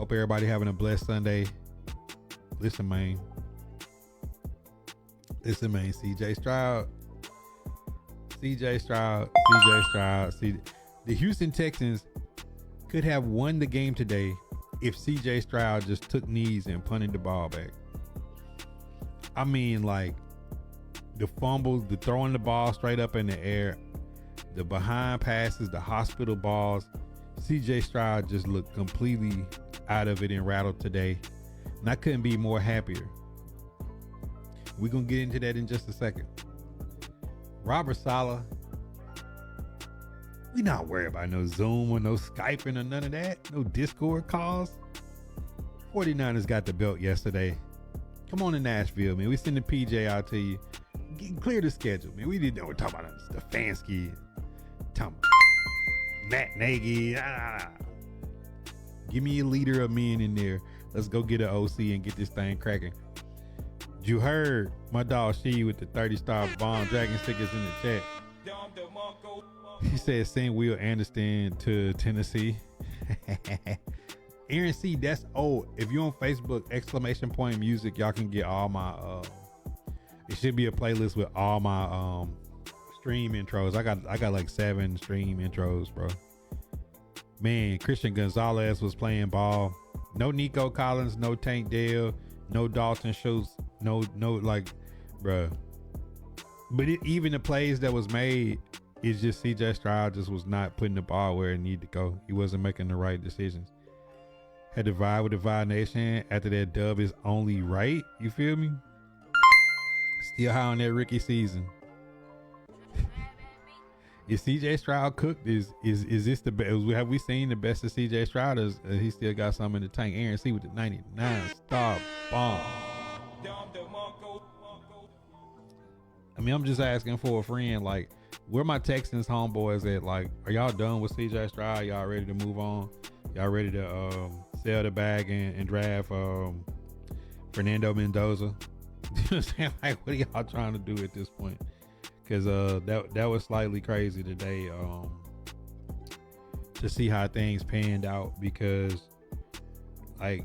Hope everybody having a blessed Sunday. Listen, man. CJ Stroud. See, the Houston Texans could have won the game today if CJ Stroud just took knees and punted the ball back. I mean, like, the fumbles, the throwing the ball straight up in the air, the behind passes, the hospital balls. CJ Stroud just looked completely out of it and rattled today. And I couldn't be more happier. We're going to get into that in just a second. Robert Saleh. We not worried about no Zoom or no Skyping or none of that. No Discord calls. 49ers got the belt yesterday. Come on to Nashville, man. We send the PJ out to you. Clear the schedule, man. We didn't know we're talking about Stefanski. Talking about Matt Nagy. Give me a leader of men in there. Let's go get an OC and get this thing cracking. You heard my dog She with the 30-star bomb dragon stickers in the chat. He said send Will Anderson to Tennessee. Aaron C, that's old. If you're on Facebook, !music, y'all can get all my it should be a playlist with all my stream intros. I got like 7 stream intros, bro. Man, Christian Gonzalez was playing ball. No Nico Collins, no Tank Dell, no Dalton Schultz, no like, bro. But even the plays that was made, it's just CJ Stroud just was not putting the ball where it needed to go. He wasn't making the right decisions. Had to vibe with the Vibe Nation after that dub is only right. You feel me? Still high on that rookie season. Is CJ Stroud cooked? Is this the best? Have we seen the best of CJ Stroud? He still got some in the tank. Aaron C with the 99-star bomb. I mean, I'm just asking for a friend. Like, where my Texans homeboys at? Like, are y'all done with CJ Stroud? Y'all ready to move on? Y'all ready to sell the bag and draft Fernando Mendoza? You know what I'm saying? Like, what are y'all trying to do at this point? Because that was slightly crazy today to see how things panned out. Because, like,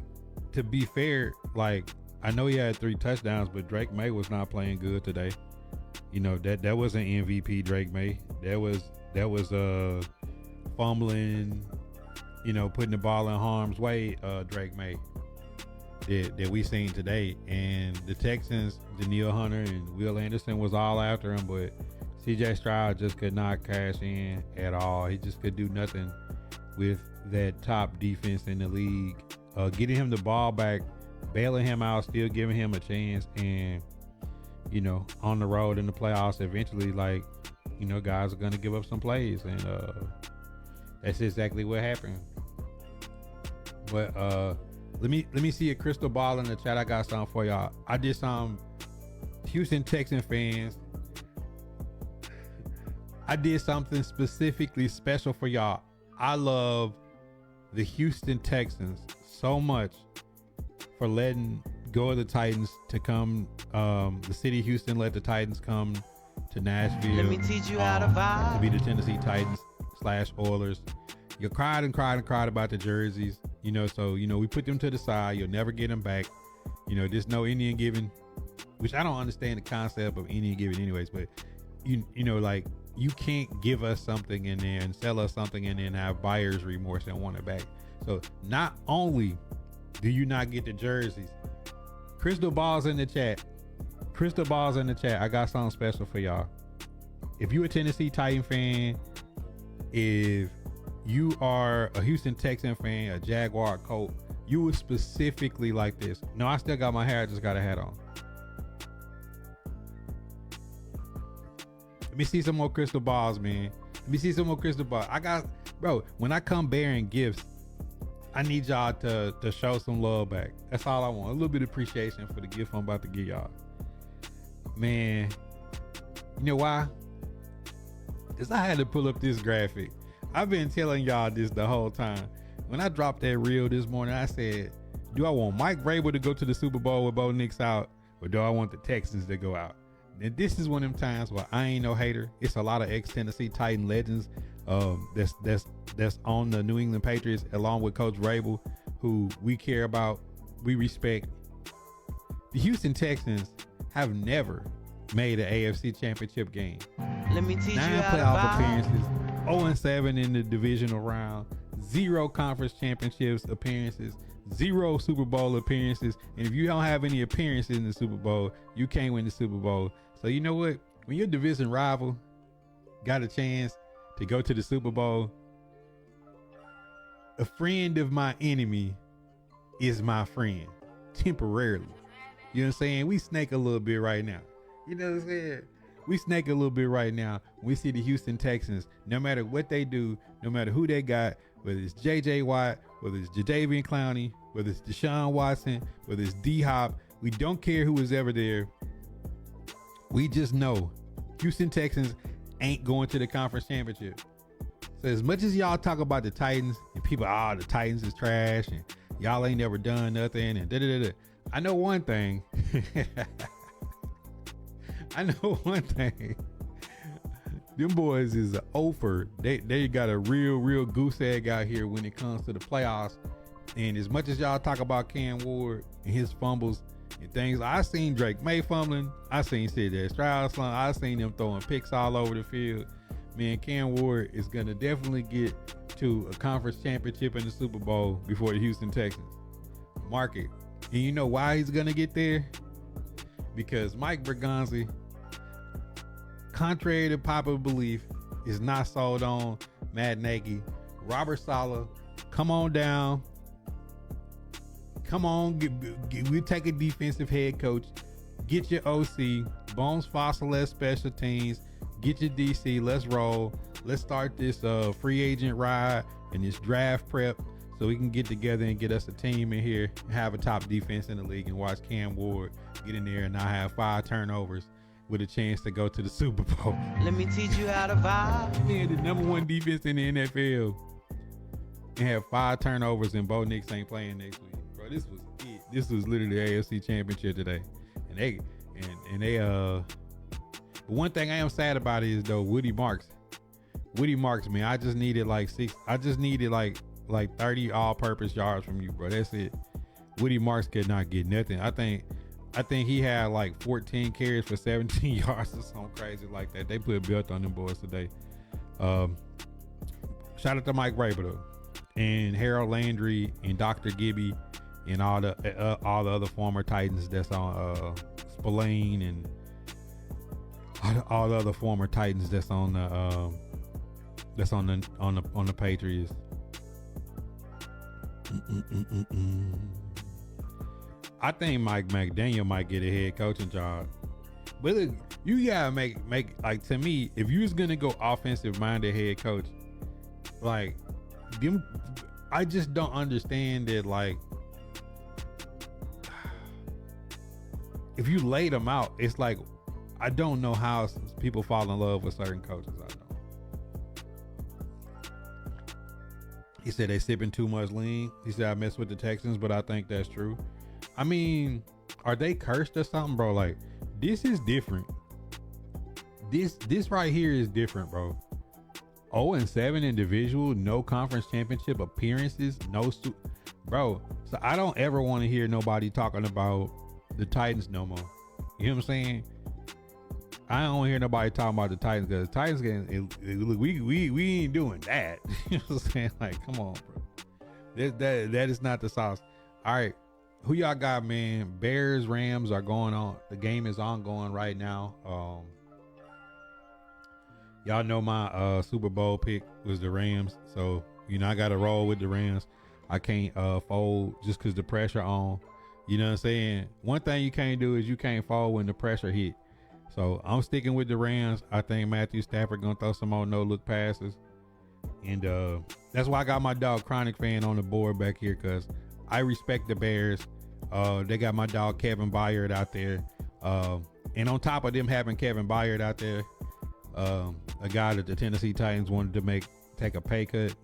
to be fair, like, I know he had 3 touchdowns, but Drake May was not playing good today. You know, that wasn't MVP Drake May. That was fumbling, you know, putting the ball in harm's way Drake May that we seen today. And the Texans, Danielle Hunter and Will Anderson was all after him, but CJ Stroud just could not cash in at all. He just could do nothing with that top defense in the league. Getting him the ball back, bailing him out, still giving him a chance, and, you know, on the road in the playoffs, eventually, like, you know, guys are going to give up some plays, and that's exactly what happened. But let me see a crystal ball in the chat. I got something for y'all. I did some Houston Texan fans. I did something specifically special for y'all. I love the Houston Texans so much for letting go of the Titans to come. The city of Houston let the Titans come to Nashville. Let me teach you how to vibe. To be the Tennessee Titans / Oilers. You cried and cried and cried about the jerseys, you know, so, you know, we put them to the side. You'll never get them back. You know, there's no Indian giving, which I don't understand the concept of Indian giving anyways, but you know, like, you can't give us something in there and sell us something and then have buyer's remorse and want it back. So not only do you not get the jerseys, crystal balls in the chat. I got something special for y'all. If you a Tennessee Titan fan, if you are a Houston Texan fan, a Jaguar Colt, you would specifically like this. No, I still got my hair. I just got a hat on. Let me see some more crystal balls, man. Let me see some more crystal balls. Bro, when I come bearing gifts, I need y'all to show some love back. That's all I want. A little bit of appreciation for the gift I'm about to give y'all. Man, you know why? Because I had to pull up this graphic. I've been telling y'all this the whole time. When I dropped that reel this morning, I said, do I want Mike Vrabel to go to the Super Bowl with Bo Nix out, or do I want the Texans to go out? And this is one of them times where I ain't no hater. It's a lot of ex-Tennessee Titan legends that's on the New England Patriots, along with Coach Vrabel, who we care about, we respect. The Houston Texans have never made an AFC championship game. Let me teach 9 you how playoff to appearances, 0-7 in the divisional round, 0 conference championships appearances, 0 Super Bowl appearances. And if you don't have any appearances in the Super Bowl, you can't win the Super Bowl. So you know what? When your division rival got a chance to go to the Super Bowl, a friend of my enemy is my friend temporarily. You know what I'm saying? We snake a little bit right now. You know what I'm saying? We snake a little bit right now. We see the Houston Texans, no matter what they do, no matter who they got, whether it's J.J. Watt, whether it's Jadeveon Clowney, whether it's Deshaun Watson, whether it's D-Hop, we don't care who was ever there. We just know Houston Texans ain't going to the conference championship. So as much as y'all talk about the Titans and people, the Titans is trash and y'all ain't never done nothing and da-da-da-da. I know one thing. Them boys is an offer. They got a real goose egg out here when it comes to the playoffs. And as much as y'all talk about Cam Ward and his fumbles and things, I seen Drake May fumbling. I seen Stroud slump. I seen them throwing picks all over the field. Man, Cam Ward is gonna definitely get to a conference championship in the Super Bowl before the Houston Texans. Mark it. And you know why he's gonna get there? Because Mike Bergonzi, contrary to popular belief, is not sold on Matt Nagy. Robert Saleh, come on down. Come on, we'll take a defensive head coach. Get your OC. Bones Fossil as special teams. Get your DC. Let's roll. Let's start this free agent ride and this draft prep so we can get together and get us a team in here and have a top defense in the league and watch Cam Ward get in there and not have 5 turnovers with a chance to go to the Super Bowl. Let me teach you how to vibe. Man, the number 1 defense in the NFL and have 5 turnovers and Bo Nix ain't playing next week. Bro, this was it. This was literally the AFC Championship today. And they one thing I am sad about is though Woody Marks, man, I just needed like 30 all-purpose yards from you, bro. That's it. Woody Marks could not get nothing. I think he had like 14 carries for 17 yards or something crazy like that. They put a belt on them boys today. Shout out to Mike Vrabel though, and Harold Landry and Dr. Gibby and all the other former Titans that's on Spillane and all the other former Titans that's on the Patriots. I think Mike McDaniel might get a head coaching job. But look, you gotta make like, to me, if you was gonna go offensive minded head coach, like them, I just don't understand that. Like, if you laid them out, it's like, I don't know how people fall in love with certain coaches. I don't. He said they sipping too much lean. He said I mess with the Texans, but I think that's true. I mean, are they cursed or something, bro? Like, this is different. This right here is different, bro. 0-7 individual, no conference championship appearances, bro. So I don't ever want to hear nobody talking about the Titans no more. You know what I'm saying? I don't hear nobody talking about the Titans because the Titans we ain't doing that. You know what I'm saying? Like, come on, bro. That is not the sauce. All right. Who y'all got, man? Bears, Rams are going on. The game is ongoing right now. Y'all know my Super Bowl pick was the Rams. So, you know, I got to roll with the Rams. I can't fold just because the pressure on. You know what I'm saying? One thing you can't do is you can't fold when the pressure hit. So I'm sticking with the Rams. I think Matthew Stafford gonna throw some more no-look passes. And that's why I got my dog Chronic Fan on the board back here, because I respect the Bears. They got my dog Kevin Byard out there. And on top of them having Kevin Byard out there, a guy that the Tennessee Titans wanted to take a pay cut.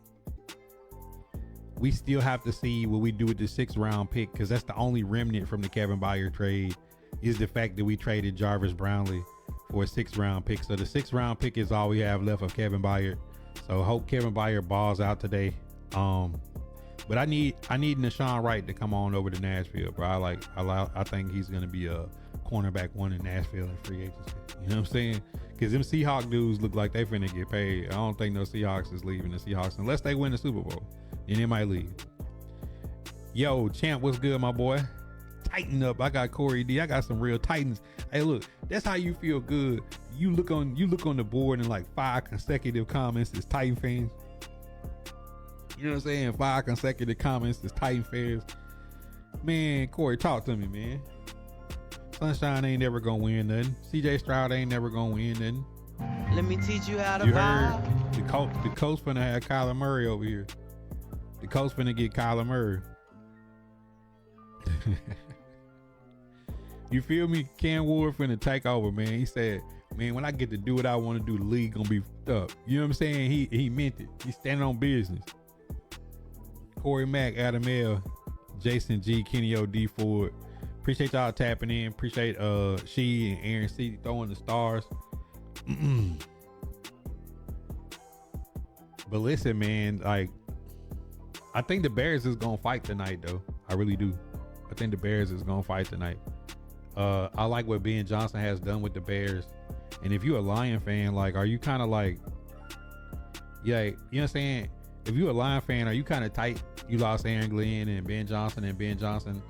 We still have to see what we do with the 6th round pick, because that's the only remnant from the Kevin Byard trade, is the fact that we traded Jarvis Brownlee for a 6th round pick. So the 6th round pick is all we have left of Kevin Byard. So hope Kevin Byard balls out today. But I need Nashawn Wright to come on over to Nashville, bro. I think he's gonna be a cornerback one in Nashville in free agency. You know what I'm saying? Because them Seahawk dudes look like they finna get paid. I don't think no Seahawks is leaving the Seahawks unless they win the Super Bowl. Then they might leave. Yo, Champ, what's good, my boy? Tighten up. I got Corey D. I got some real Titans. Hey, look, that's how you feel good. You look on the board and like 5 consecutive comments is Titan fans. You know what I'm saying? 5 consecutive comments is Titan fans. Man, Corey, talk to me, man. Sunshine ain't never gonna win nothing. CJ Stroud ain't never gonna win nothing. Let me teach you how to You vibe. heard the coach finna have Kyler Murray over here. The coach finna get Kyler Murray. You feel me? Cam Ward finna take over, man. He said, man, when I get to do what I want to do, the league gonna be up. You know what I'm saying? He meant it. He's standing on business. Corey Mack, Adam L, Jason G, Kenny O, D Ford. Appreciate y'all tapping in. Appreciate she and Aaron C throwing the stars. But listen, man, like, I think the Bears is gonna fight tonight, though. I really do. I think the Bears is gonna fight tonight. I like what Ben Johnson has done with the Bears. And if you're a Lion fan, like, are you kind of like, yeah, you know what I'm saying? If you're a Lion fan, are you kind of tight? You lost Aaron Glenn and Ben Johnson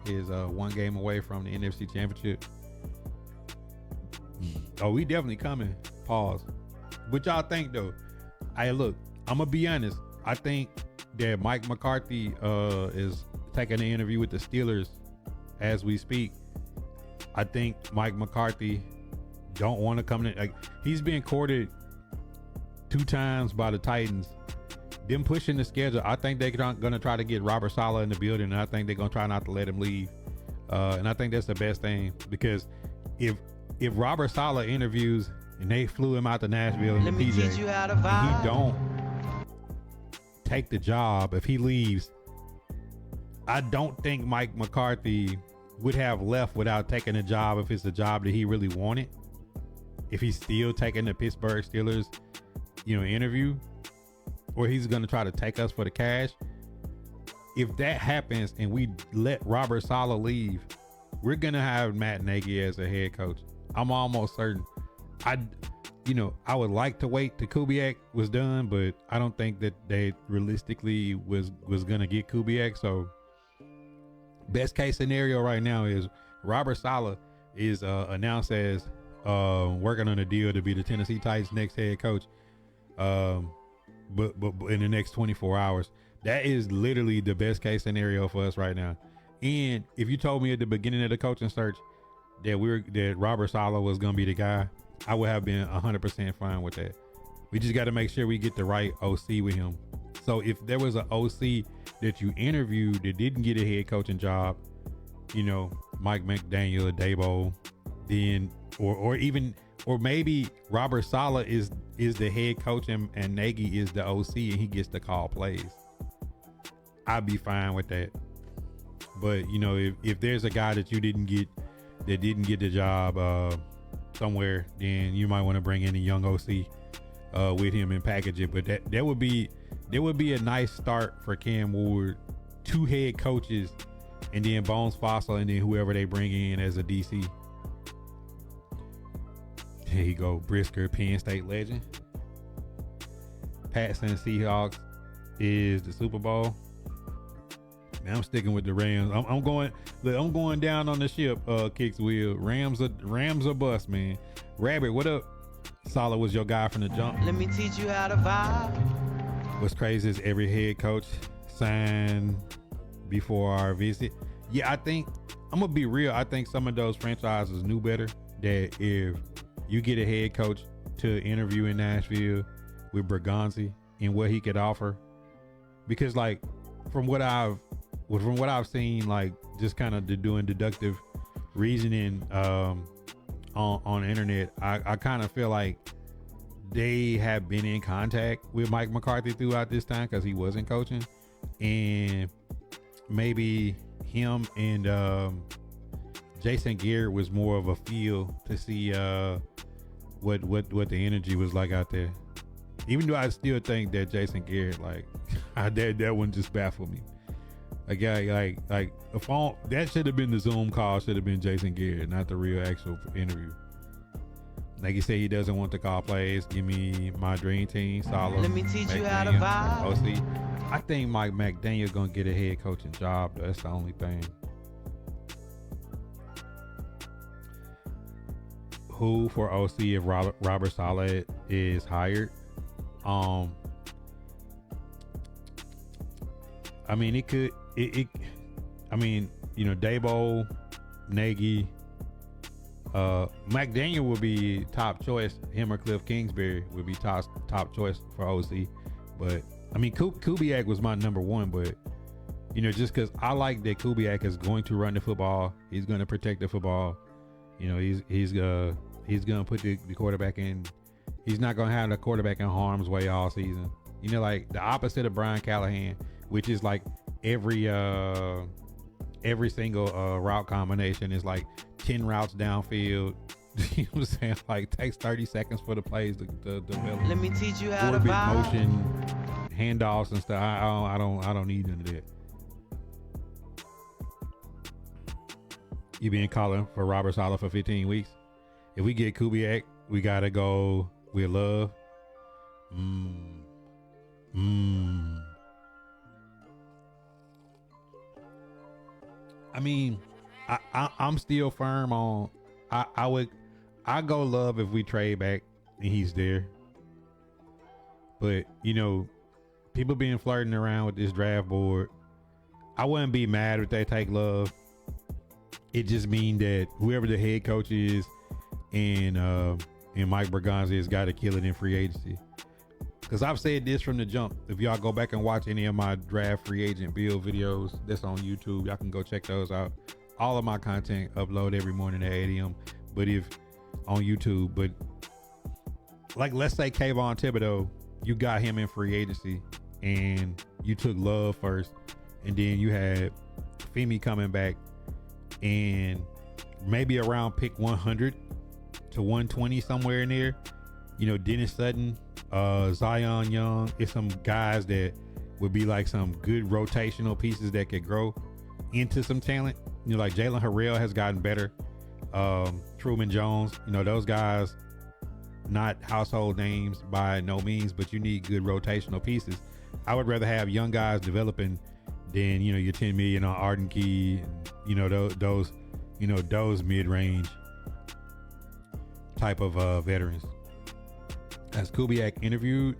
is 1 game away from the NFC Championship. Oh, we definitely coming. Pause. What y'all think, though? Hey, look, I'm gonna be honest. I think that Mike McCarthy is taking an interview with the Steelers as we speak. I think Mike McCarthy don't want to come in. Like, he's been courted 2 times by the Titans. Them pushing the schedule, I think they're gonna try to get Robert Saleh in the building, and I think they're gonna try not to let him leave. And I think that's the best thing, because if Robert Saleh interviews and they flew him out to Nashville and Let me PJ, teach you how to and vibe. he don't take the job, if he leaves, I don't think Mike McCarthy would have left without taking a job if it's a job that he really wanted. If he's still taking the Pittsburgh Steelers, interview, or he's going to try to take us for the cash. If that happens and we let Robert Saleh leave, we're going to have Matt Nagy as a head coach. I'm almost certain. I would like to wait till Kubiak was done, but I don't think that they realistically was going to get Kubiak. So best case scenario right now is Robert Saleh is announced as working on a deal to be the Tennessee Titans next head coach. But in the next 24 hours, that is literally the best case scenario for us right now. And if you told me at the beginning of the coaching search that Robert Saleh was going to be the guy, I would have been 100% fine with that. We just got to make sure we get the right OC with him. So if there was an OC that you interviewed that didn't get a head coaching job, Mike McDaniel or Dabo, then, or maybe Robert Saleh is the head coach and Nagy is the OC and he gets to call plays, I'd be fine with that. But if there's a guy that didn't get the job somewhere, then you might want to bring in a young OC with him and package it. But that would be a nice start for Cam Ward. 2 head coaches, and then Bones Fossil, and then whoever they bring in as a DC. There you go, Brisker, Penn State legend. Pats and Seahawks is the Super Bowl. Man, I'm sticking with the Rams. I'm going down on the ship. Kicks wheel. Rams are bust, man. Rabbit, what up? Saleh was your guy from the jump. Let me teach you how to vibe. What's crazy is every head coach signed before our visit. Yeah, I'm gonna be real. I think some of those franchises knew better that if you get a head coach to interview in Nashville with Bergonzi and what he could offer, because like from what I've seen, like just kind of doing deductive reasoning on the internet, I kind of feel like they have been in contact with Mike McCarthy throughout this time because he wasn't coaching, and maybe him and Jason Garrett was more of a feel to see what the energy was like out there. Even though I still think that Jason Garrett, like that one just baffled me. A guy like a phone that should have been the Zoom call. Should have been Jason Garrett, not the real actual interview. Like he said, he doesn't want to call plays. Give me my dream team. Saleh. Let me teach you how to McDaniel, vibe. OC. I think Mike McDaniel gonna get a head coaching job. Though. That's the only thing. Who for OC if Robert Saleh is hired? I mean, it could. I mean, you know, Dabo, Nagy, McDaniel would be top choice. Him or Cliff Kingsbury would be top choice for OC. But I mean, Kubiak was my number one. But you know, just because I like that Kubiak is going to run the football, he's going to protect the football. You know, he's gonna put the quarterback in. He's not gonna have the quarterback in harm's way all season. You know, like the opposite of Brian Callahan, which is like every single route combination is like 10 routes downfield. You know what I'm saying? Like takes 30 seconds for the plays to develop. Let me teach you how to Orbit vibe. motion, handoffs and stuff. I don't need none of that. You been calling for Robert Saleh for 15 weeks. If we get Kubiak, we gotta go with Love. I mean, I'm still firm on. I go Love if we trade back and he's there. But you know, people been flirting around with this draft board. I wouldn't be mad if they take Love. It just mean that whoever the head coach is and Mike Berganza has got to kill it in free agency. Because I've said this from the jump. If y'all go back and watch any of my draft free agent build videos that's on YouTube, y'all can go check those out. All of my content upload every morning at 8 a.m. But if on YouTube, but like let's say Kayvon Thibodeau, you got him in free agency and you took Love first, and then you had Femi coming back, and maybe around pick 100 to 120 somewhere in there, you know, Dennis Sutton, Zion Young, it's some guys that would be like some good rotational pieces that could grow into some talent. You know, like Jalen Harrell has gotten better. Truman Jones, you know, those guys, not household names by no means, but you need good rotational pieces. I would rather have young guys developing than, you know, your 10 million on Arden Key, and, you know, those mid-range type of veterans. As Kubiak interviewed,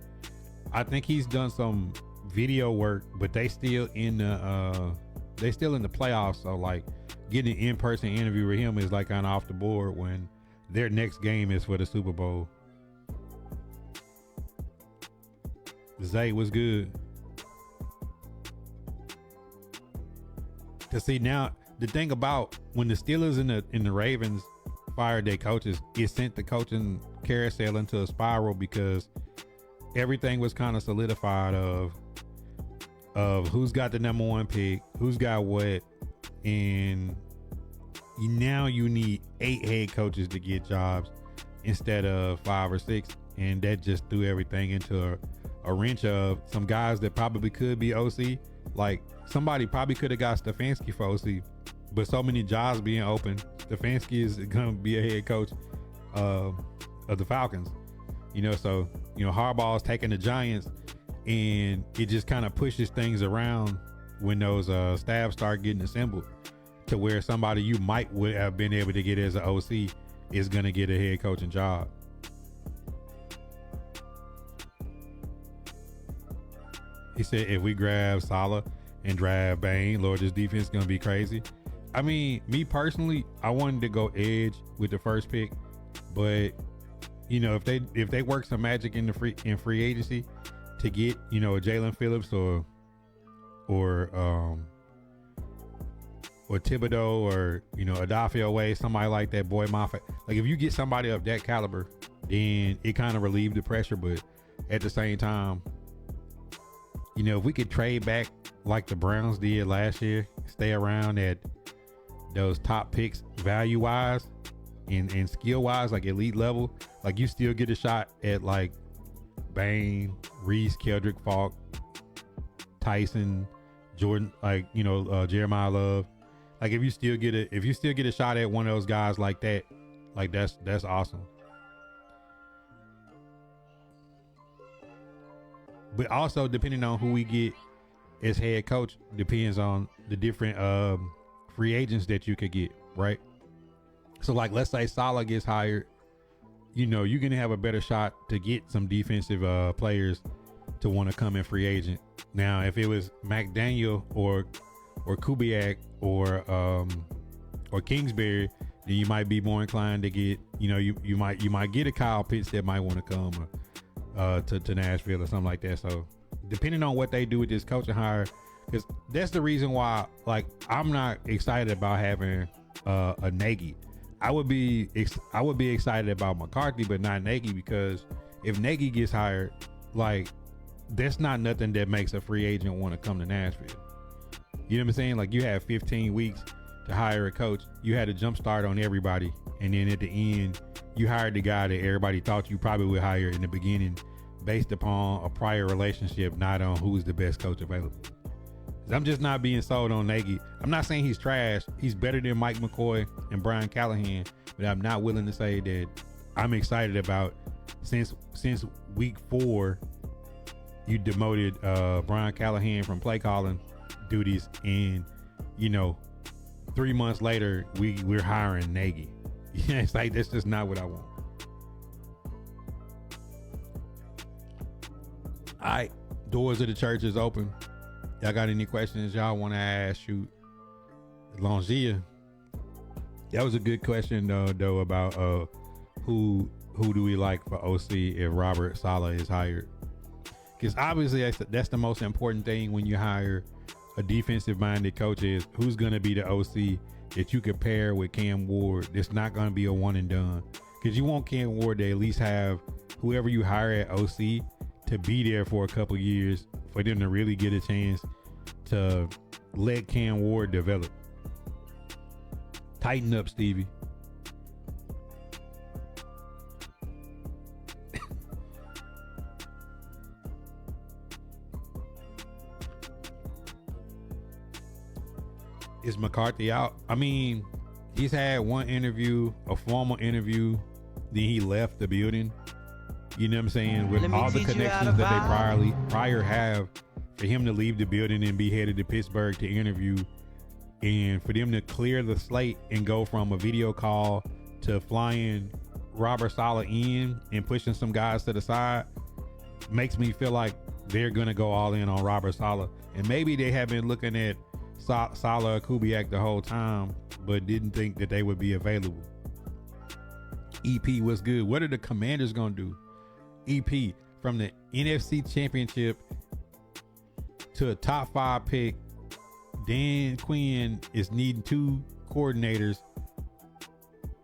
I think he's done some video work, but they still in the playoffs. So like getting an in-person interview with him is like kind of off the board when their next game is for the Super Bowl. Zay was good. To see now, the thing about when the Steelers and the Ravens fired their coaches, it sent the coaching carousel into a spiral because everything was kind of solidified of who's got the number one pick, who's got what, and now you need 8 head coaches to get jobs instead of 5 or 6, and that just threw everything into a wrench of some guys that probably could be OC. Like somebody probably could have got Stefanski for OC, but so many jobs being open, Stefanski is gonna be a head coach of the Falcons. You know, so you know Harbaugh's taking the Giants, and it just kind of pushes things around when those staffs start getting assembled to where somebody you would have been able to get as an OC is gonna get a head coaching job. He said if we grab Saleh and draft Bain, Lord, this defense is gonna be crazy. I mean, me personally, I wanted to go edge with the first pick, but you know, if they work some magic in free agency to get, you know, a Jalen Phillips or Thibodeau or, you know, Adafio Way, somebody like that, Boy Moffett. Like if you get somebody of that caliber, then it kind of relieved the pressure. But at the same time, you know, if we could trade back like the Browns did last year, stay around at those top picks value wise and skill wise, like elite level, like you still get a shot at like Bain, Reese, Keldrick Falk, Tyson, Jordan, like, Jeremiah Love. Like if you still get a shot at one of those guys like that, like that's awesome. But also depending on who we get as head coach depends on the different free agents that you could get, right? So like let's say Saleh gets hired, you're gonna have a better shot to get some defensive players to want to come in free agent. Now if it was McDaniel or Kubiak or Kingsbury, then you might be more inclined to get, you might get a Kyle Pitts that might want to come to Nashville or something like that. So depending on what they do with this coaching hire, because that's the reason why, like, I'm not excited about having a Nagy. I would be excited about McCarthy, but not Nagy, because if Nagy gets hired, like, that's not nothing that makes a free agent want to come to Nashville. You know what I'm saying? Like, you have 15 weeks to hire a coach. You had a jump start on everybody, and then at the end, you hired the guy that everybody thought you probably would hire in the beginning, based upon a prior relationship, not on who's the best coach available. I'm just not being sold on Nagy. I'm not saying he's trash. He's better than Mike McCoy and Brian Callahan, but I'm not willing to say that I'm excited about since week 4, you demoted Brian Callahan from play calling duties, and 3 months later we're hiring Nagy. Yeah, it's like, that's just not what I want. All right, doors of the church is open. Y'all got any questions y'all want to ask? Shoot, Longia. That was a good question though about who do we like for OC if Robert Saleh is hired? Because obviously that's the most important thing when you hire a defensive minded coach, is who's going to be the OC that you could pair with Cam Ward. That's not going to be a one and done, because you want Cam Ward to at least have whoever you hire at OC to be there for a couple years, for them to really get a chance to let Cam Ward develop. Tighten up, Stevie. Is McCarthy out? I mean, he's had one interview, a formal interview, then he left the building. You know what I'm saying? With all the connections that they prior have, for him to leave the building and be headed to Pittsburgh to interview, and for them to clear the slate and go from a video call to flying Robert Saleh in and pushing some guys to the side, makes me feel like they're going to go all in on Robert Saleh. And maybe they have been looking at Saleh or Kubiak the whole time, but didn't think that they would be available. EP, what's good? What are the Commanders going to do? EP, from the NFC Championship to a top 5 pick, Dan Quinn is needing 2 coordinators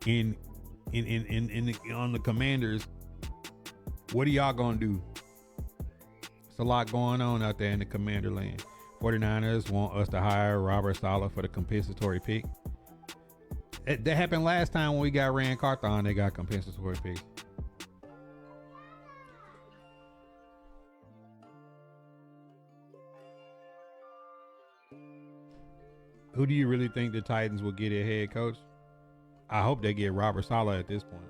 on the Commanders. What are y'all gonna do? It's a lot going on out there in the Commander land. 49ers want us to hire Robert Saleh for the compensatory pick. That happened last time when we got Rand Carthon. They got compensatory picks. Who do you really think the Titans will get a head coach? I hope they get Robert Saleh at this point.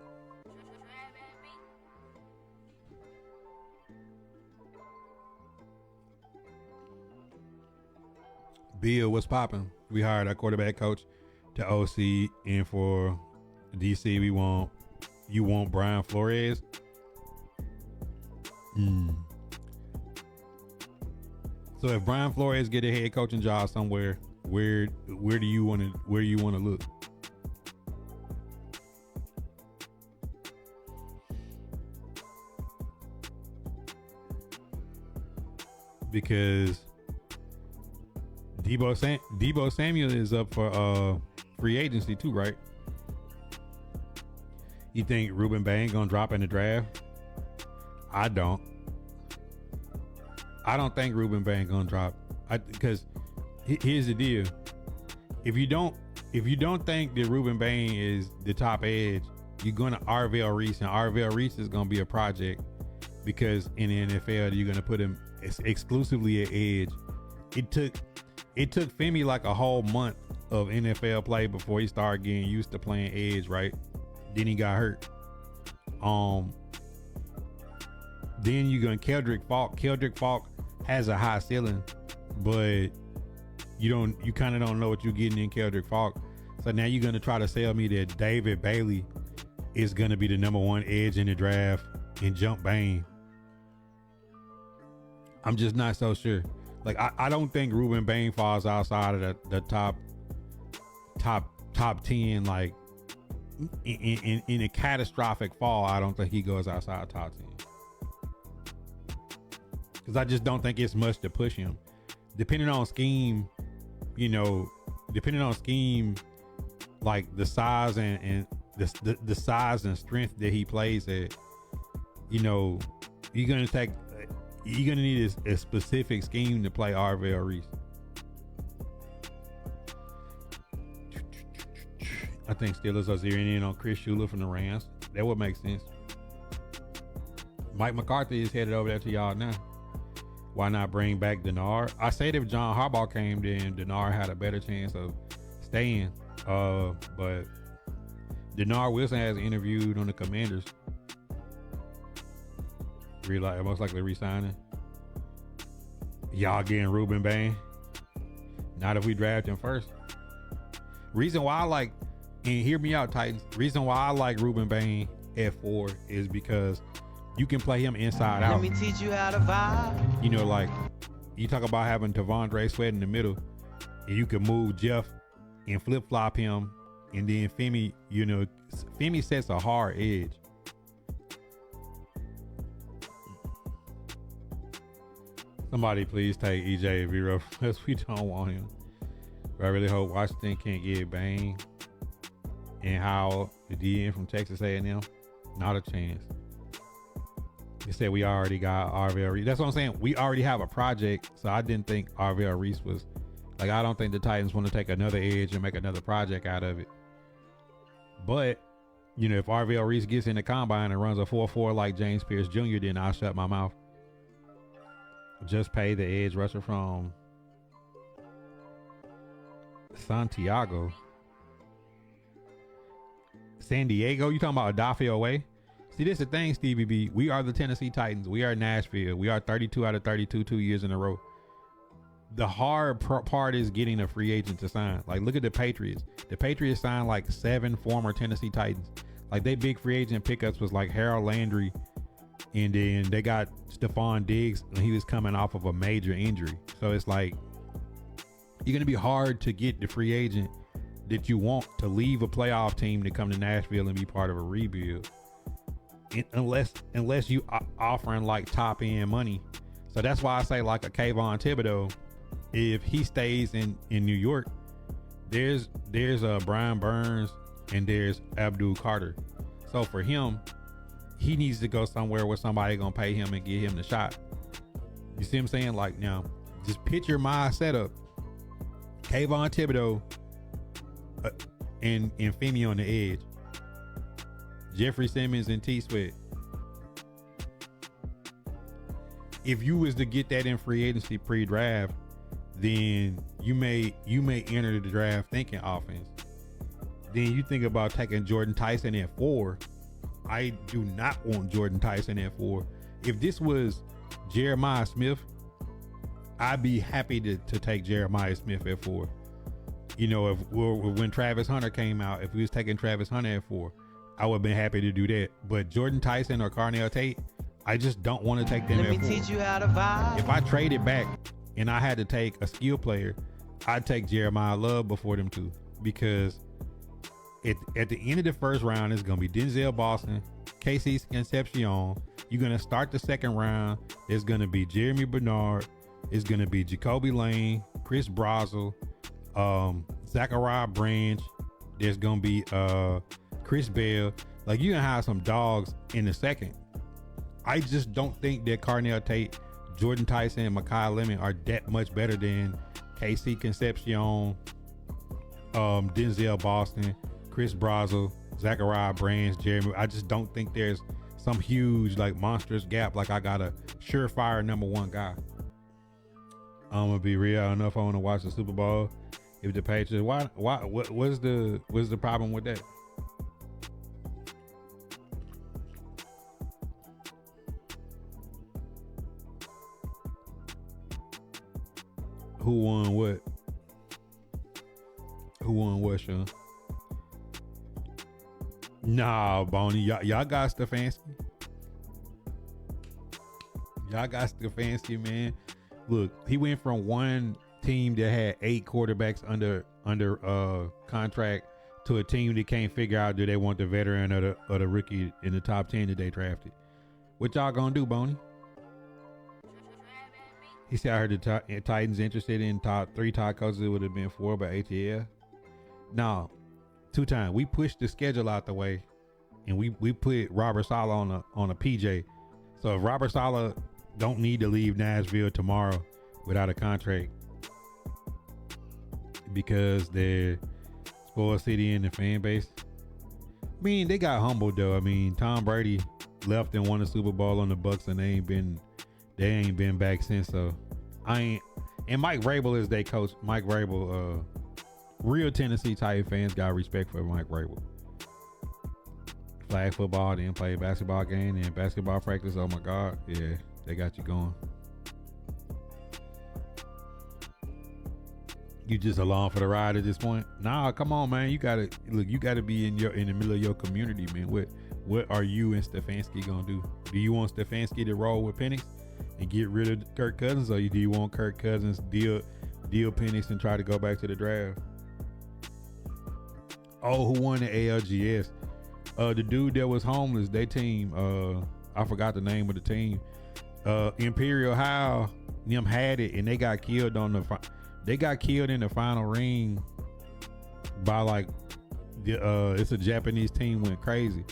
Bill, what's popping? We hired our quarterback coach to OC, and for DC, you want Brian Flores. So if Brian Flores get a head coaching job somewhere, where do you want to look? Because Deebo Samuel is up for free agency too, right? You think Ruben Bain gonna drop in the draft? I don't think Ruben Bain gonna drop. Because here's the deal: if you don't think that Ruben Bain is the top edge, you're gonna Arvell Reese, and Arvell Reese is gonna be a project, because in the NFL you're gonna put him exclusively at edge. it took Femi like a whole month of NFL play before he started getting used to playing edge, right? Then he got hurt. Then you going Keldrick Falk. Keldrick Falk has a high ceiling, but you kind of don't know what you're getting in Keldrick Falk. So now you're gonna try to sell me that David Bailey is gonna be the number one edge in the draft and jump Bane. I'm just not so sure. Like I don't think Ruben Bane falls outside of the top 10. Like in a catastrophic fall, I don't think he goes outside top 10. Because I just don't think it's much to push him. Depending on scheme, like the size and the size and strength that he plays at, you're gonna need a specific scheme to play Arvell Reese. I think Steelers are zeroing in on Chris Shula from the Rams. That would make sense. Mike McCarthy is headed over there to y'all now. Why not bring back Denard? I said if John Harbaugh came, then Denard had a better chance of staying. But Denard Wilson has interviewed on the Commanders. Most likely resigning. Y'all getting Ruben Bane? Not if we draft him first. Reason why I like, and hear me out, Titans. Reason why I like Ruben Bane at 4 is because you can play him inside out. Let me teach you how to vibe. Like you talk about having Tavondre Sweat in the middle, and you can move Jeff and flip flop him, and then Femi, Femi sets a hard edge. Somebody please take EJ Vero because we don't want him. But I really hope Washington can't get Bane and Howell, the DN from Texas A&M. Not a chance. They said we already got Arvell Reese. That's what I'm saying. We already have a project, so I didn't think Arvell Reese was like. I don't think the Titans want to take another edge and make another project out of it. But if Arvell Reese gets in the combine and runs a 4.4 like James Pierce Jr., then I'll shut my mouth. Just pay the edge rusher from Santiago. San Diego? You talking about Adafio Way? See, this is the thing, Stevie B. We are the Tennessee Titans. We are Nashville. We are 32 out of 32 2 years in a row. The hard part is getting a free agent to sign. Like, look at the Patriots. The Patriots signed like 7 former Tennessee Titans. Like, they big free agent pickups was like Harold Landry. And then they got Stephon Diggs, and he was coming off of a major injury. So it's like, you're going to be hard to get the free agent that you want to leave a playoff team to come to Nashville and be part of a rebuild. Unless you offering like top end money. So that's why I say like a Kayvon Thibodeau, if he stays in New York, there's Brian Burns and there's Abdul Carter. So for him, he needs to go somewhere where somebody gonna pay him and get him the shot. You see what I'm saying? Like, now, just picture my setup: Kayvon Thibodeau and Femi on the edge, Jeffrey Simmons and T Sweat. If you was to get that in free agency pre-draft, then you may enter the draft thinking offense. Then you think about taking Jordan Tyson at 4. I do not want Jordan Tyson at 4. If this was Jeremiah Smith, I'd be happy to take Jeremiah Smith at 4. When Travis Hunter came out, if we was taking Travis Hunter at 4, I would have been happy to do that. But Jordan Tyson or Carnell Tate, I just don't want to take them at 4. Let me teach you how to vibe. If I traded back and I had to take a skill player, I'd take Jeremiah Love before them two, because at the end of the first round, it's going to be Denzel Boston, Casey Concepcion. You're going to start the second round. There's going to be Jeremy Bernard. It's going to be Jacoby Lane, Chris Brazel, Zachariah Branch. There's going to be Chris Bell. Like, you're going to have some dogs in the second. I just don't think that Carnell Tate, Jordan Tyson, and Mekhi Lemon are that much better than Casey Concepcion, Denzel Boston, Chris Brazel, Zachariah Branch, Jeremy. I just don't think there's some huge, like, monstrous gap. Like, I got a surefire number 1 guy. I'm gonna be real. I don't know if I want to watch the Super Bowl. If the Patriots, what's the problem with that? Who won what? Who won what, Sean? Nah, Boney, y'all got Stefanski. Y'all got Stefanski, man. Look, he went from one team that had 8 quarterbacks under contract to a team that can't figure out do they want the veteran or the rookie in the top 10 that they drafted. What y'all gonna do, Boney? He said, I heard the Titans interested in top 3 top coaches. It would have been 4 by ATL. No, 2 times. We pushed the schedule out the way, and we put Robert Saleh on a PJ. So if Robert Saleh don't need to leave Nashville tomorrow without a contract because they're spoiled city in the fan base. I mean, they got humbled though. I mean, Tom Brady left and won a Super Bowl on the Bucs, and they ain't been back since. So and Mike Vrabel is their coach. Mike Vrabel, real Tennessee Titan fans got respect for Mike Vrabel. Flag football, then play basketball game, and basketball practice. Oh my God, yeah, they got you going. You just along for the ride at this point? Nah, come on, man. You gotta be in the middle of your community, man. What are you and Stefanski gonna do? Do you want Stefanski to roll with Penix and get rid of Kirk Cousins, or do you want Kirk Cousins deal Penix and try to go back to the draft? Oh, who won the ALGS? The dude that was homeless, they team, I forgot the name of the team. Imperial Howe, them had it, and they got killed in the final ring by like it's a Japanese team went crazy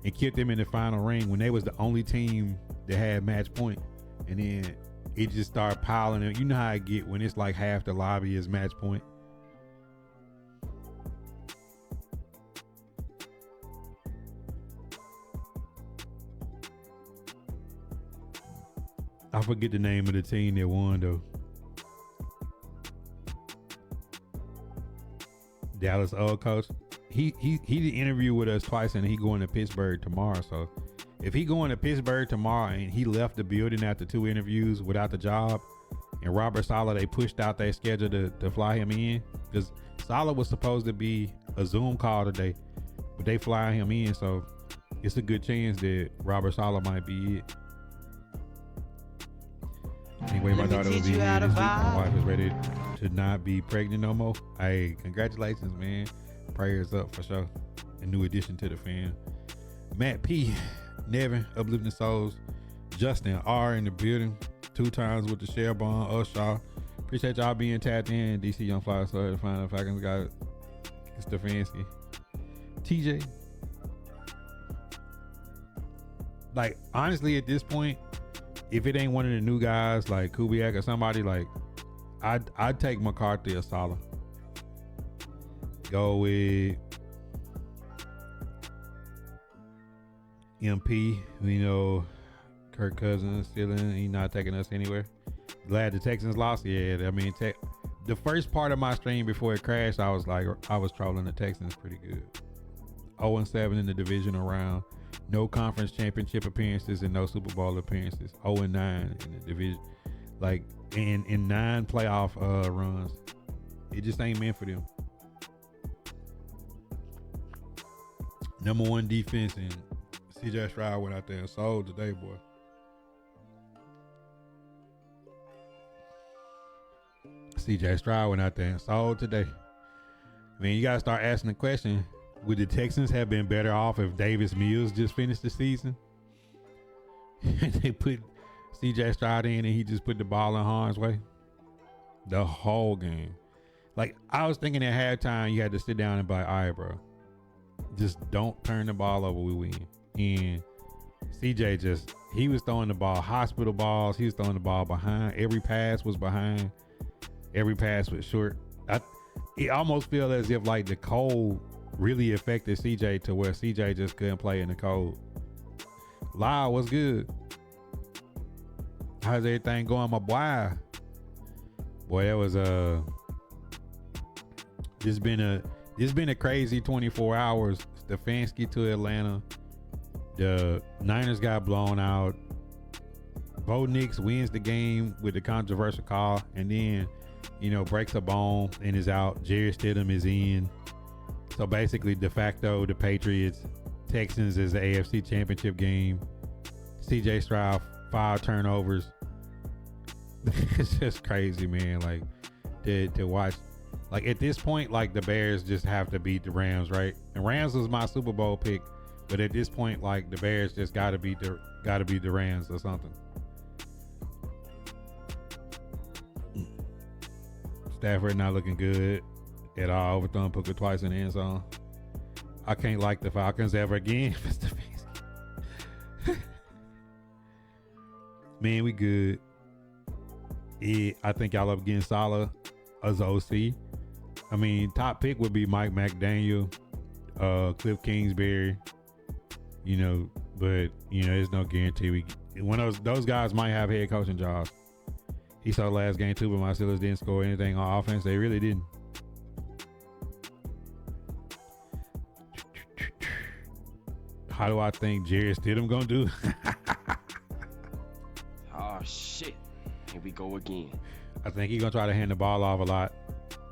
and killed them in the final ring when they was the only team that had match point, and then it just started piling in. You know how I get when it's like half the lobby is match point. I forget the name of the team that won though. Dallas old coach. He did interview with us twice, and he going to Pittsburgh tomorrow. So if he going to Pittsburgh tomorrow and he left the building after 2 interviews without the job, and Robert Saleh, they pushed out their schedule to fly him in, because Saleh was supposed to be a Zoom call today, but they fly him in, so it's a good chance that Robert Saleh might be it. Anyway, my daughter will be here this week. My wife is ready to not be pregnant no more. Hey, congratulations, man. Prayers up for sure. A new addition to the fam. Matt P, Nevin, Uplifting Souls, Justin R in the building, 2 times with the share bond, Ushaw. Appreciate y'all being tapped in. DC Young Fly, so to find out if I can got Stefanski. TJ. Like, honestly, at this point, if it ain't one of the new guys like Kubiak or somebody, like I'd take McCarthy or Saleh. Go with MP. You know, Kirk Cousins still in. He's not taking us anywhere. Glad the Texans lost. Yeah, I mean, the first part of my stream before it crashed, I was trolling the Texans pretty good. 0-7 in the divisional round. No conference championship appearances and no Super Bowl appearances. 0-9 in the division. Like in 9 playoff runs. It just ain't meant for them. Number 1 defense, and CJ Stroud went out there and sold today, boy. CJ Stroud went out there and sold today. I mean, you gotta start asking the question: would the Texans have been better off if Davis Mills just finished the season? They put CJ Stroud in and he just put the ball in harm's way the whole game. Like, I was thinking at halftime, you had to sit down and be like, all right, bro, just don't turn the ball over, we win. And CJ he was throwing the ball, hospital balls. He was throwing the ball behind. Every pass was behind. Every pass was short. It almost felt as if like the cold really affected CJ to where CJ just couldn't play in the cold. Lyle, what's good? How's everything going, my boy? Boy, that was this been a crazy 24 hours. Stefanski to Atlanta. The Niners got blown out. Bo Nix wins the game with the controversial call, and then, breaks a bone and is out. Jerry Stidham is in. So basically, de facto, the Patriots, Texans is the AFC Championship game. CJ Stroud, 5 turnovers. It's just crazy, man. Like, to watch. Like, at this point, like, the Bears just have to beat the Rams, right? And Rams was my Super Bowl pick, but at this point, like, the Bears just gotta beat the Rams or something. Stafford not looking good at all. Overthrown Booker twice in the end zone. I can't like the Falcons ever again. Man, we good. I think y'all up against Saleh as OC. I mean, top pick would be Mike McDaniel, Cliff Kingsbury. But there's no guarantee. One of those guys might have head coaching jobs. He saw last game too, but my Steelers didn't score anything on offense. They really didn't. How do I think Jerry Stidham gonna do? Oh shit! Here we go again. I think he's gonna try to hand the ball off a lot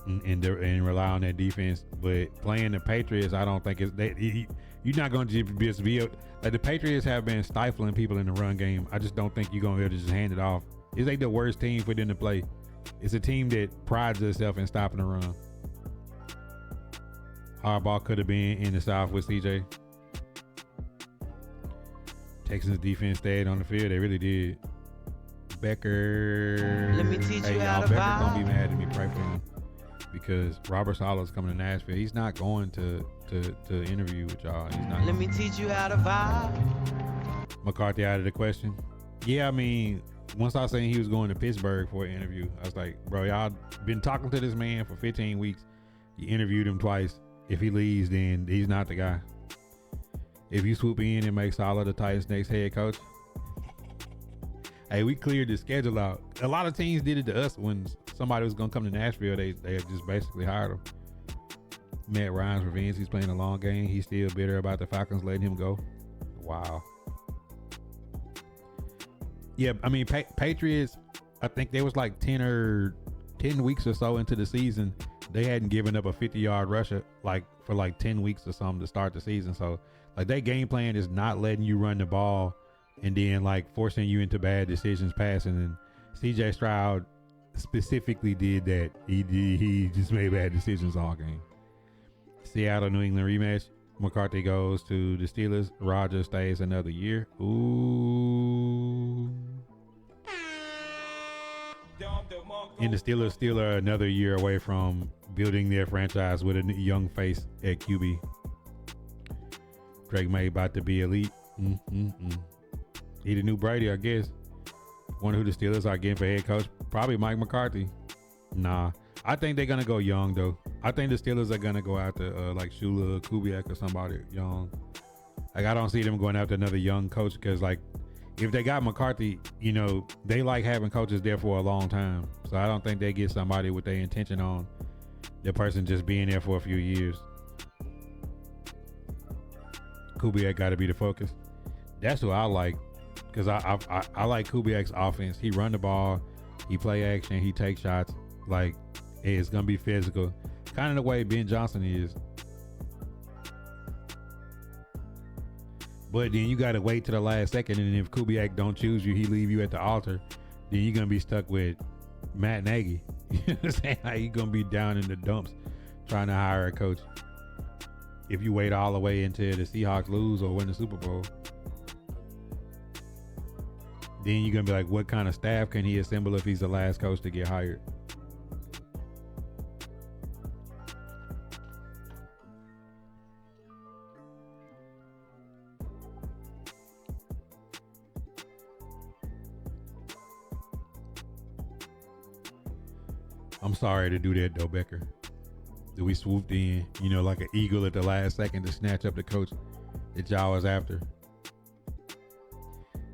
and rely on that defense. But playing the Patriots, I don't think you're not gonna just be like the Patriots have been stifling people in the run game. I just don't think you're gonna be able to just hand it off. It's like the worst team for them to play. It's a team that prides itself in stopping the run. Harbaugh could have been in the South with CJ. Texans defense stayed on the field. They really did. Becker. Let me teach you how to Becker vibe. gonna be mad at me. Pray for him because Robert Saleh is coming to Nashville. He's not going to interview with y'all. He's not. Let me teach you how to vibe. McCarthy out of the question. Yeah, I mean, once I seen he was going to Pittsburgh for an interview, I was like, bro, y'all been talking to this man for 15 weeks. You interviewed him twice. If he leaves, then he's not the guy. If you swoop in and make Saleh the Titans' next head coach, hey, we cleared the schedule out. A lot of teams did it to us when somebody was gonna come to Nashville. They just basically hired him. Matt Ryan's revenge. He's playing a long game. He's still bitter about the Falcons letting him go. Wow. Yeah, I mean, Patriots, I think they was like 10 weeks or so into the season. They hadn't given up a 50-yard rusher for 10 weeks or something to start the season. So like their game plan is not letting you run the ball and then like forcing you into bad decisions passing. And CJ Stroud specifically did that. He just made bad decisions all game. Seattle New England rematch. McCarthy goes to the Steelers. Rodgers stays another year. Ooh. And the Steelers still are another year away from building their franchise with a young face at QB. Drake May about to be elite. He the new Brady, I guess. Wonder who the Steelers are getting for head coach. Probably Mike McCarthy. Nah. I think they're going to go young, though. I think the Steelers are going to go after like Shula, Kubiak, or somebody young. Like, I don't see them going after another young coach because, like, if they got McCarthy, they like having coaches there for a long time. So I don't think they get somebody with their intention on the person just being there for a few years. Kubiak got to be the focus. That's who I like because I like Kubiak's offense. He run the ball, he play action, he take shots. Like, it's going to be physical. Kind of the way Ben Johnson is. But then you got to wait to the last second, and if Kubiak don't choose you, he leave you at the altar, then you're going to be stuck with Matt Nagy. You know what I'm saying? Like, you're going to be down in the dumps trying to hire a coach. If you wait all the way until the Seahawks lose or win the Super Bowl, then you're going to be like, what kind of staff can he assemble if he's the last coach to get hired? I'm sorry to do that, though, Becker. We swooped in, like an eagle at the last second to snatch up the coach that y'all was after.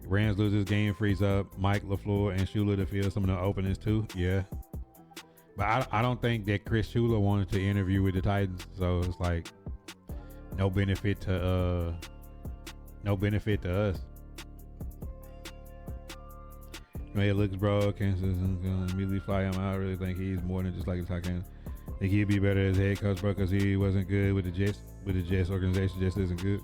Rams lose this game, frees up Mike LaFleur and Shula to fill some of the openings, too. Yeah. But I don't think that Chris Shula wanted to interview with the Titans, so it's like no benefit to us. It looks bro, Kansas is gonna immediately fly him out. I really think he's more than just like a tight end. I think he'd be better as head coach, bro, because he wasn't good with the Jets. But the Jets organization just isn't good.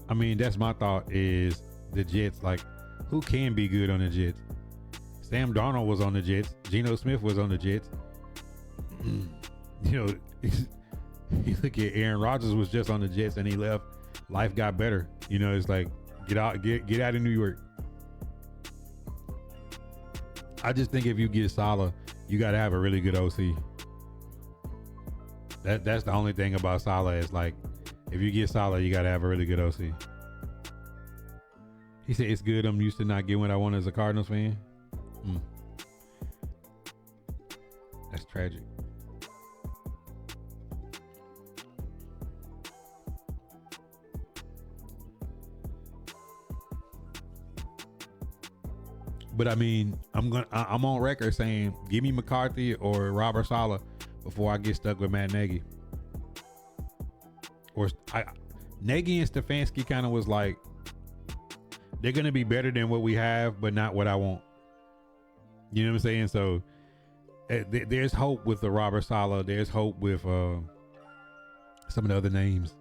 I mean, that's my thought is the Jets, like, who can be good on the Jets? Sam Darnold was on the Jets. Geno Smith was on the Jets. You know, you look at Aaron Rodgers was just on the Jets and he left. Life got better. You know, it's like, get out of New York. I just think if you get Saleh, you got to have a really good OC. That's the only thing about Saleh is like, if you get Saleh, you got to have a really good OC. He said, it's good. I'm used to not getting what I want as a Cardinals fan. That's tragic. But I mean, I'm on record saying, give me McCarthy or Robert Saleh before I get stuck with Matt Nagy. Nagy and Stefanski kind of was like, they're gonna be better than what we have, but not what I want. You know what I'm saying? So there's hope with the Robert Saleh. There's hope with some of the other names.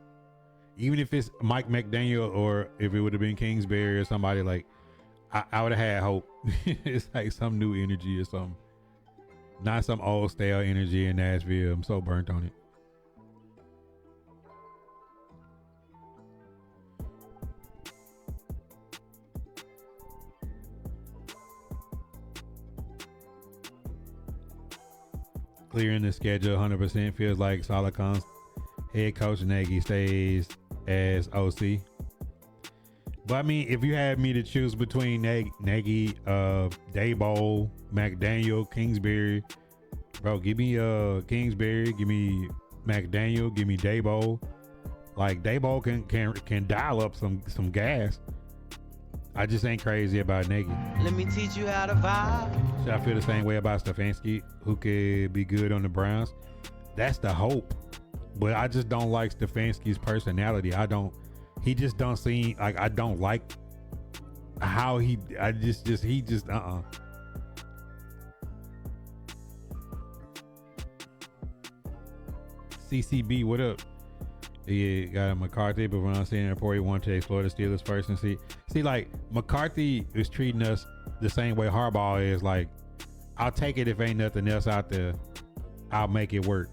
Even if it's Mike McDaniel or if it would have been Kingsbury or somebody, like, I would have had hope. It's like some new energy or something. Not some old stale energy in Nashville. I'm so burnt on it. Clearing the schedule 100% feels like Saleh comes. Head coach Nagy stays as OC. But I mean, if you had me to choose between Nagy, Daboll, McDaniel, Kingsbury, bro, give me Kingsbury, give me McDaniel, give me Daboll. Like, Daboll can dial up some gas. I just ain't crazy about Nagy. Let me teach you how to vibe. Should I feel the same way about Stefanski, who could be good on the Browns? That's the hope. But I just don't like Stefanski's personality. He just don't seem like, I don't like how he just CCB, what up? Yeah, got a McCarthy, but when I'm seeing the report, he wanted to explore the Steelers first and see, like, McCarthy is treating us the same way Harbaugh is. Like, I'll take it if ain't nothing else out there. I'll make it work.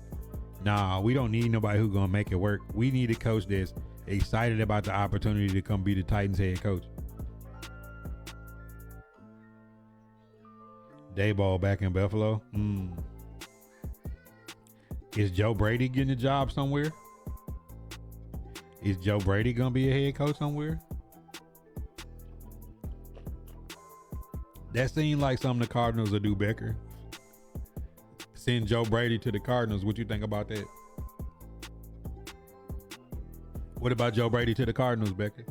Nah, we don't need nobody who's gonna make it work. We need a coach that's excited about the opportunity to come be the Titans head coach. Daboll back in Buffalo. Is Joe Brady getting a job somewhere? Is Joe Brady gonna be a head coach somewhere? That seemed like something the Cardinals will do, Becker. Send Joe Brady to the Cardinals. What you think about that? What about Joe Brady to the Cardinals, Becker?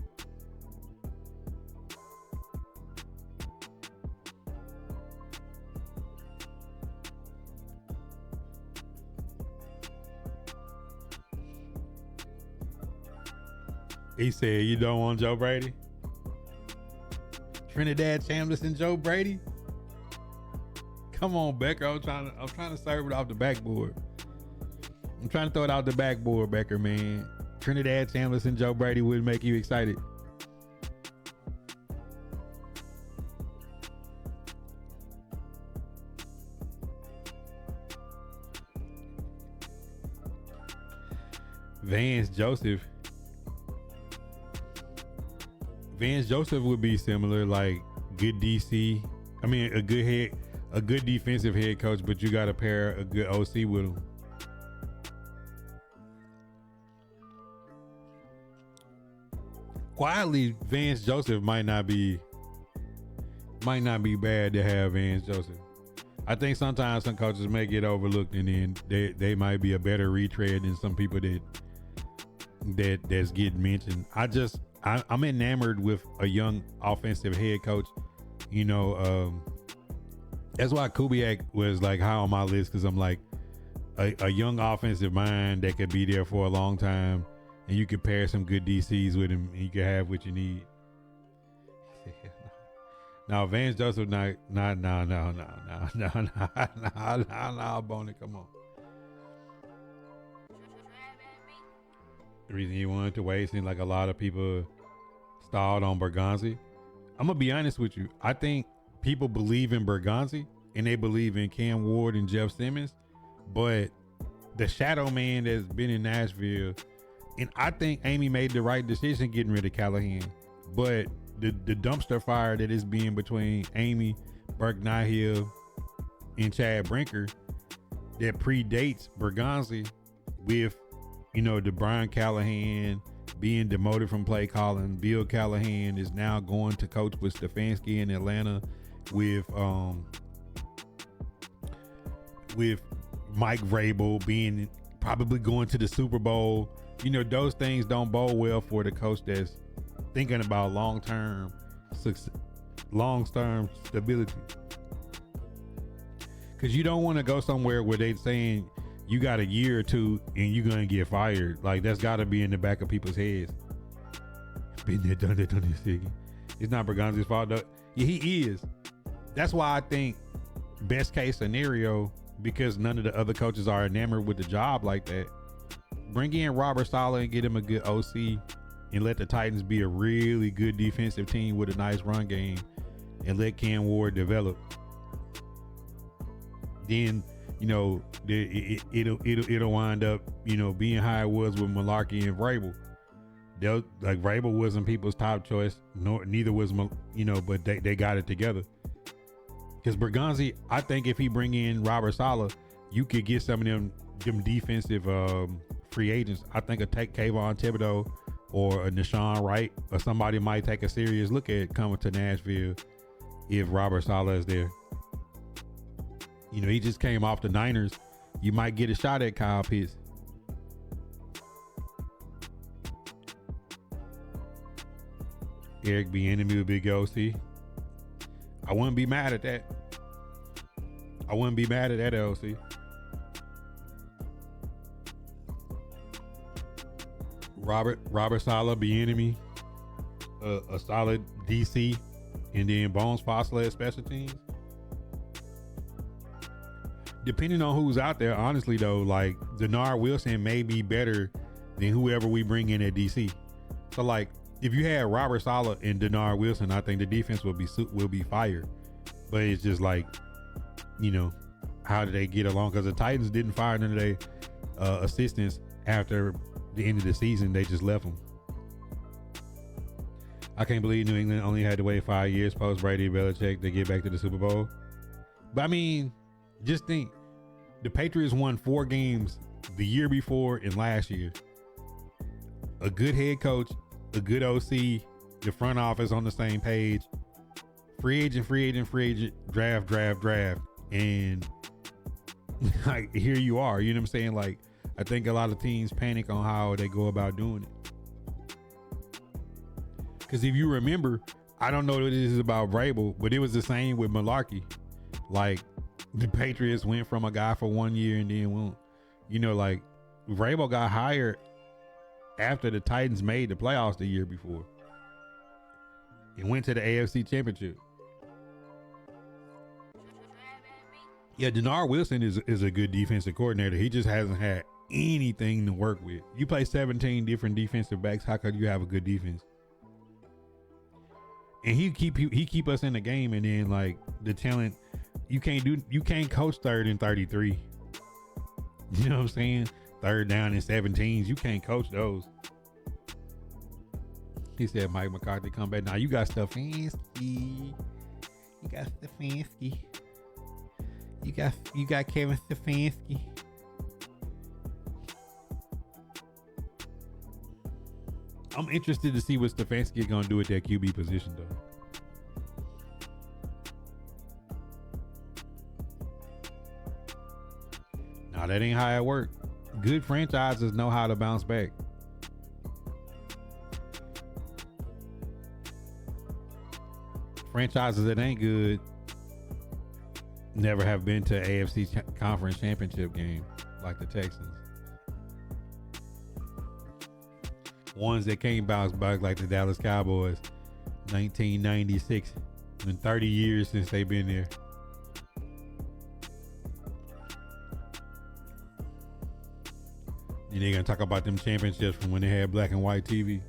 He said, you don't want Joe Brady? Trinidad Chambliss and Joe Brady? Come on, Becker. I'm trying to serve it off the backboard. I'm trying to throw it out the backboard, Becker, man. Trinidad Chambliss and Joe Brady would make you excited. Vance Joseph would be similar, like good DC. I mean, a good defensive head coach, but you got to pair a good OC with him. Quietly, Vance Joseph might not be bad to have Vance Joseph. I think sometimes some coaches may get overlooked, and then they might be a better retread than some people that's getting mentioned. I'm enamored with a young offensive head coach. You know, That's why Kubiak was like high on my list, because I'm like a young offensive mind that could be there for a long time, and you could pair some good DCs with him, and you could have what you need. Now Vance Joseph, no, Boney, come on. The reason he wanted to wait seemed like a lot of people stalled on Bergonzi. I'm gonna be honest with you. I think people believe in Bergonzi and they believe in Cam Ward and Jeff Simmons, but the shadow man that's been in Nashville, and I think Amy made the right decision getting rid of Callahan, but the dumpster fire that is being between Amy, Burke Nihill, and Chad Brinker that predates Bergonzi, with, you know, the Brian Callahan being demoted from play calling. Bill Callahan is now going to coach with Stefanski in Atlanta, with Mike Vrabel being probably going to the Super Bowl. You know, those things don't bode well for the coach that's thinking about long-term stability. Because you don't want to go somewhere where they're saying you got a year or two and you're going to get fired. Like, that's got to be in the back of people's heads. Been there, done that, Siggy. It's not Bergonzi's fault, though. Yeah, he is. That's why I think best case scenario, because none of the other coaches are enamored with the job like that, bring in Robert Saleh and get him a good OC, and let the Titans be a really good defensive team with a nice run game, and let Cam Ward develop. Then, you know, it'll wind up, you know, being how it was with Malarkey and Vrabel. Like, Vrabel wasn't people's top choice, neither was, you know, but they got it together. Because Bergonzi, I think if he bring in Robert Saleh, you could get some of them defensive free agents. I think a Kayvon Thibodeau or a Nashawn Wright or somebody might take a serious look at coming to Nashville if Robert Saleh is there. You know, he just came off the Niners. You might get a shot at Kyle Pitts. Eric Bieniemy with big OC. I wouldn't be mad at that. I wouldn't be mad at that, LC. Robert Saleh, Bieniemy, a solid DC, and then Bones Fossler at special teams. Depending on who's out there, honestly though, like Denard Wilson may be better than whoever we bring in at DC. So like, if you had Robert Saleh and Denard Wilson, I think the defense will be fired. But it's just like, you know, how do they get along? Because the Titans didn't fire none of their assistants after the end of the season. They just left them. I can't believe New England only had to wait 5 years post Brady Belichick to get back to the Super Bowl. But I mean, just think, the Patriots won 4 games the year before and last year. A good head coach, a good OC, the front office on the same page, free agent, draft. And like, here you are, you know what I'm saying? Like, I think a lot of teams panic on how they go about doing it. Because if you remember, I don't know what this is about Vrabel, but it was the same with Malarkey. Like, the Patriots went from a guy for 1 year and then went, you know, like, Vrabel got hired after the Titans made the playoffs the year before and went to the AFC Championship. Yeah, Denard Wilson is a good defensive coordinator. He just hasn't had anything to work with. You play 17 different defensive backs. How could you have a good defense? And he keep us in the game, and then like the talent, you can't coach 3rd and 33. You know what I'm saying? 3rd down and 17s. You can't coach those. He said Mike McCarthy come back. Now you got Stefanski. You got Stefanski. You got Kevin Stefanski. I'm interested to see what Stefanski is gonna do at that QB position though. Now that ain't how it works. Good franchises know how to bounce back. Franchises that ain't good, never have been to AFC conference championship game like the Texans. Ones that can't bounce back like the Dallas Cowboys, 1996. Been 30 years since they've been there. And they're gonna talk about them championships from when they had black and white TV.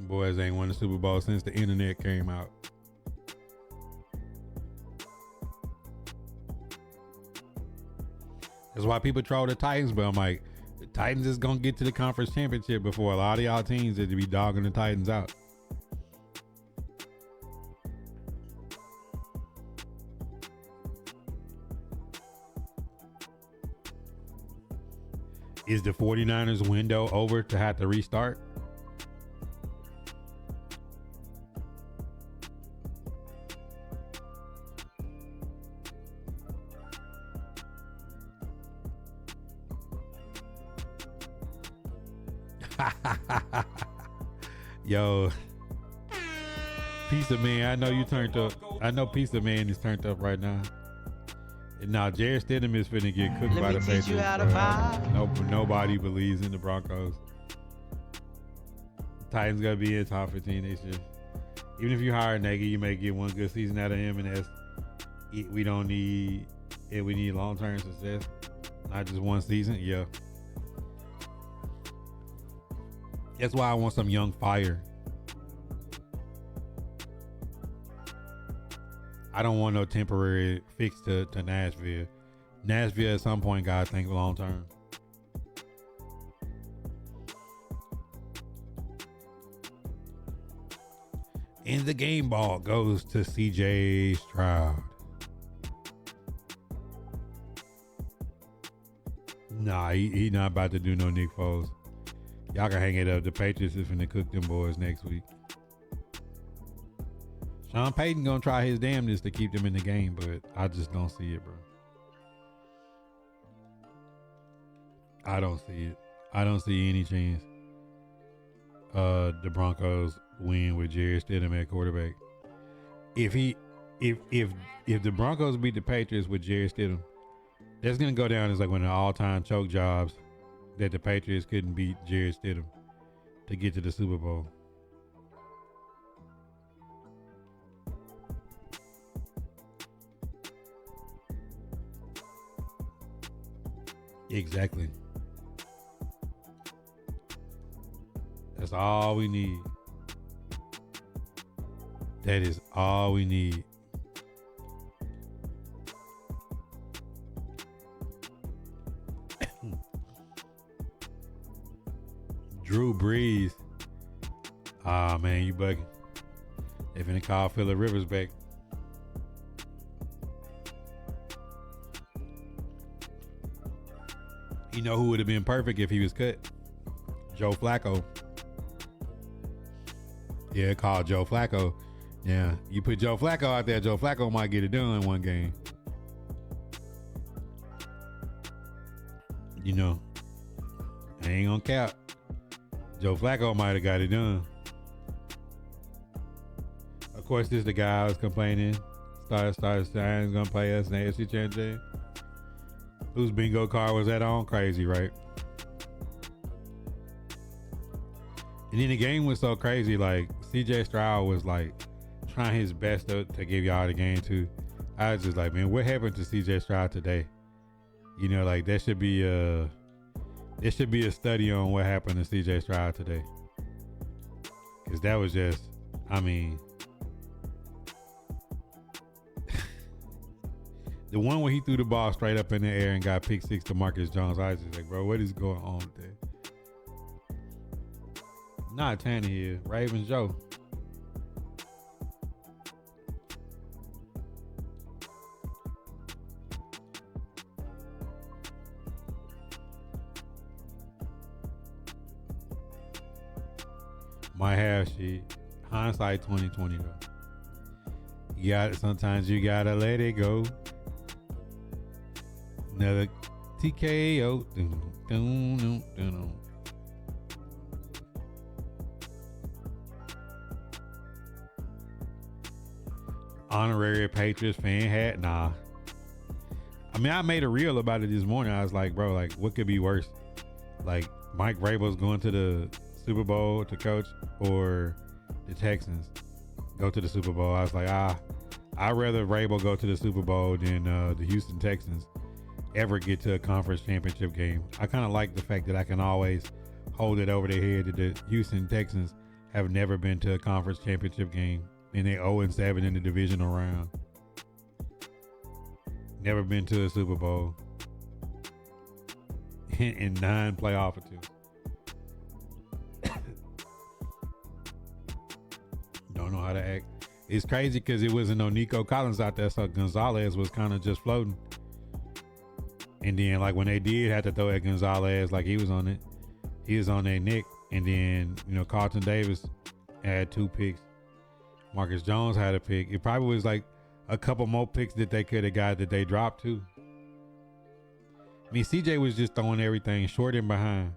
Boys ain't won the Super Bowl since the internet came out. That's why people troll the Titans, but I'm like, the Titans is gonna get to the conference championship before a lot of y'all teams that be dogging the Titans out. Is the 49ers window over to have to restart? Yo, Pizza Man, I know you turned up. I know Pizza Man is turned up right now. And now Jared Stidham is finna get cooked by the Patriots. Nobody believes in the Broncos. The Titans gonna be in top 15 this year. Even if you hire Nagy, you may get one good season out of him, and that's it. We don't need it. We need long-term success, not just one season. Yeah. That's why I want some young fire. I don't want no temporary fix to Nashville. Nashville at some point gotta think long term. And the game ball goes to CJ Stroud. Nah, he not about to do no Nick Foles. Y'all can hang it up. The Patriots is finna cook them boys next week. Sean Payton gonna try his damnedest to keep them in the game, but I just don't see it, bro. I don't see it. I don't see any chance the Broncos win with Jared Stidham at quarterback. If the Broncos beat the Patriots with Jared Stidham, that's gonna go down as like one of the all-time choke jobs that the Patriots couldn't beat Jared Stidham to get to the Super Bowl. Exactly. That's all we need. That is all we need. Drew Brees. Ah, man, you bugging. They finna call Phillip Rivers back. You know who would have been perfect if he was cut? Joe Flacco. Yeah, call Joe Flacco. Yeah, you put Joe Flacco out there, Joe Flacco might get it done in one game. You know, I ain't gonna cap. Joe Flacco might have got it done. Of course, this is the guy I was complaining. Started saying gonna play us in the AFC Championship. Whose bingo card was that on? Crazy, right? And then the game was so crazy. Like CJ Stroud was like trying his best to give y'all the game too. I was just like, man, what happened to CJ Stroud today? You know, like there should be a study on what happened to CJ Stroud today. Cause that was just, I mean, the one where he threw the ball straight up in the air and got pick six to Marcus Jones, I was just like, bro, what is going on with that? Not Tannehill, Ravens Joe. My half sheet. Hindsight 2020 though. Sometimes you gotta let it go. Another TKO. Honorary Patriots fan hat. Nah. I mean, I made a reel about it this morning. I was like, bro, like, what could be worse? Like, Mike Vrabel's going to the Super Bowl to coach, or the Texans go to the Super Bowl. I was like, I'd rather Vrabel go to the Super Bowl than the Houston Texans ever get to a conference championship game. I kind of like the fact that I can always hold it over their head that the Houston Texans have never been to a conference championship game, and they're 0-7 in the divisional round. Never been to a Super Bowl in 9 playoff attempts. Don't know how to act. It's crazy because it wasn't no Nico Collins out there, so Gonzalez was kind of just floating. And then, like, when they did have to throw at Gonzalez, like, he was on their neck. And then, you know, Carlton Davis had 2 picks. Marcus Jones had a pick. It probably was like a couple more picks that they could have got that they dropped too. I mean, CJ was just throwing everything short and behind.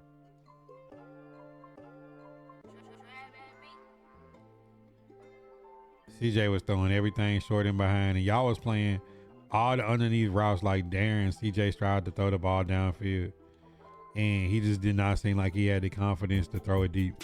CJ was throwing everything short and behind, and y'all was playing all the underneath routes like Darren CJ Stroud to throw the ball downfield. And he just did not seem like he had the confidence to throw it deep.